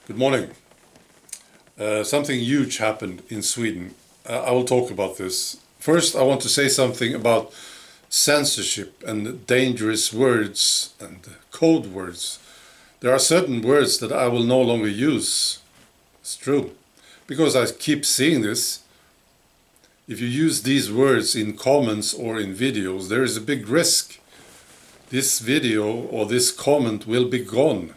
Good morning. Something huge happened in Sweden. I will talk about this. First, I want to say something about censorship and dangerous words and code words. There are certain words that I will no longer use. It's true. Because I keep seeing this. If you use these words in comments or in videos, there is a big risk. This video or this comment will be gone.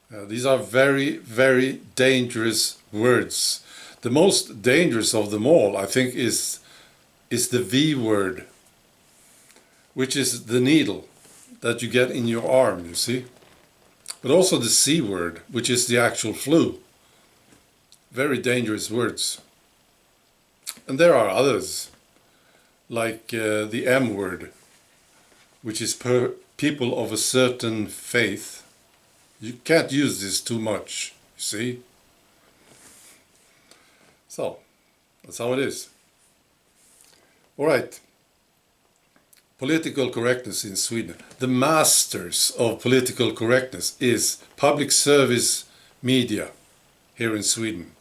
These are very, very dangerous words. The most dangerous of them all, I think, is the V word, which is the needle that you get in your arm, you see. But also the C word, which is the actual flu. Very dangerous words. And there are others, like the M word, which is per people of a certain faith. You can't use this too much, you see? So, that's how it is. All right. Political correctness in Sweden. The masters of political correctness is public service media here in Sweden.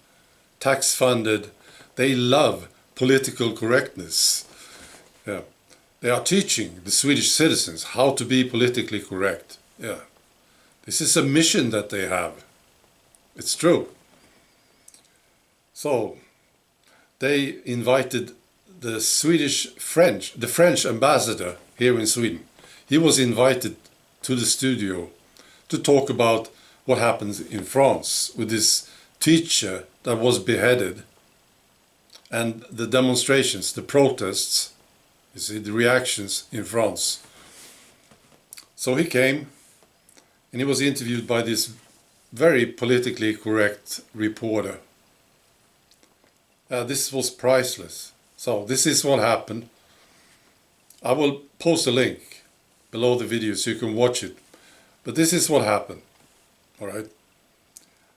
Tax-funded. They love political correctness. Yeah. They are teaching the Swedish citizens how to be politically correct. Yeah. This is a mission that they have. It's true. So, they invited the French ambassador here in Sweden. He was invited to the studio to talk about what happens in France with this teacher that was beheaded and the demonstrations, the protests, you see, the reactions in France. So he came. And he was interviewed by this very politically correct reporter. This was priceless. So this is what happened. I will post a link below the video so you can watch it. But this is what happened. All right.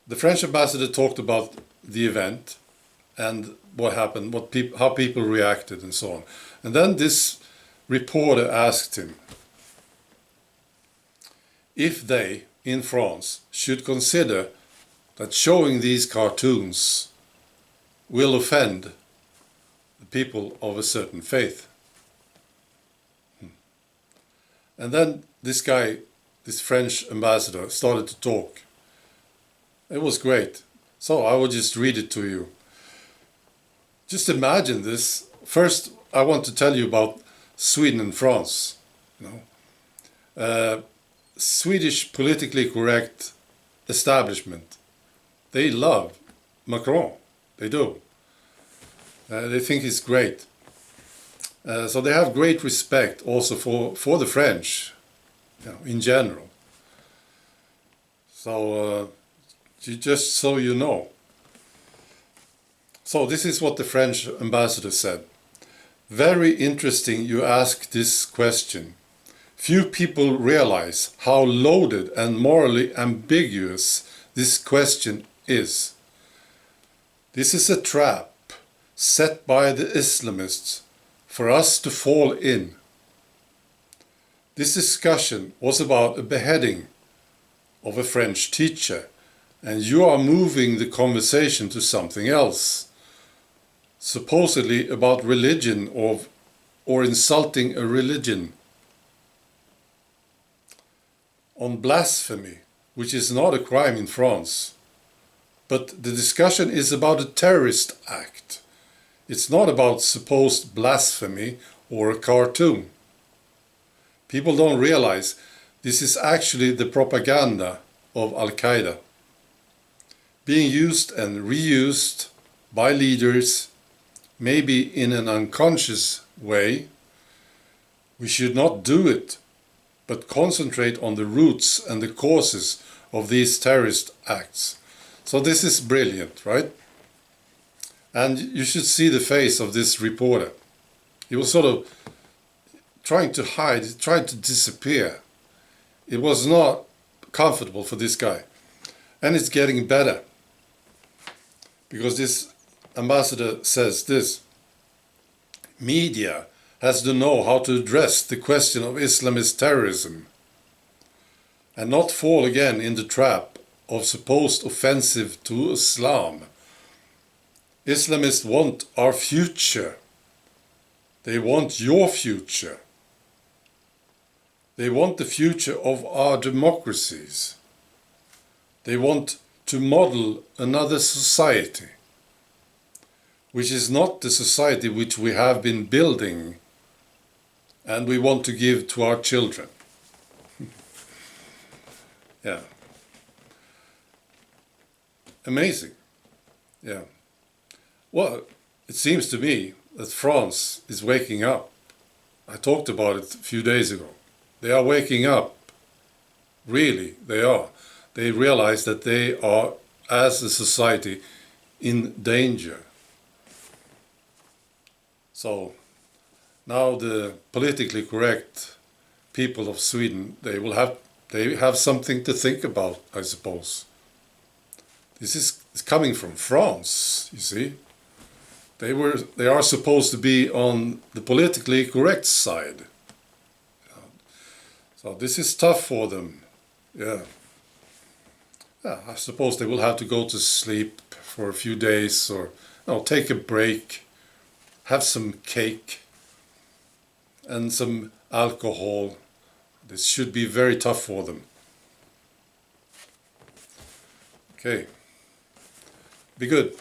The French ambassador talked about the event and what happened, how people reacted and so on. And then this reporter asked him if they, in France, should consider that showing these cartoons will offend the people of a certain faith. And then this guy, this French ambassador, started to talk. It was great. So I will just read it to you. Just imagine this. First, I want to tell you about Sweden and France. Swedish politically correct establishment. They love Macron. They do. They think he's great. So they have great respect also for the French, in general. So just so you know. So this is what the French ambassador said. Very interesting you ask this question. Few people realize how loaded and morally ambiguous this question is. This is a trap set by the Islamists for us to fall in. This discussion was about a beheading of a French teacher, and you are moving the conversation to something else, supposedly about religion or insulting a religion. On blasphemy, which is not a crime in France. But the discussion is about a terrorist act. It's not about supposed blasphemy or a cartoon. People don't realize this is actually the propaganda of Al-Qaeda, being used and reused by leaders, maybe in an unconscious way. We should not do it, but concentrate on the roots and the causes of these terrorist acts. So this is brilliant, right? And you should see the face of this reporter. He was sort of trying to hide, trying to disappear. It was not comfortable for this guy. And it's getting better. Because this ambassador says this. Media has to know how to address the question of Islamist terrorism and not fall again in the trap of supposed offensive to Islam. Islamists want our future. They want your future. They want the future of our democracies. They want to model another society, which is not the society which we have been building and we want to give to our children. Yeah. Amazing. Yeah. Well, it seems to me that France is waking up. I talked about it a few days ago. They are waking up. Really, they are. They realize that they are, as a society, in danger. So now the politically correct people of Sweden, they have something to think about, I suppose. This is coming from France, you see. They are supposed to be on the politically correct side. So this is tough for them. Yeah. Yeah, I suppose they will have to go to sleep for a few days, or take a break, have some cake and some alcohol. This should be very tough for them. Okay. Be good.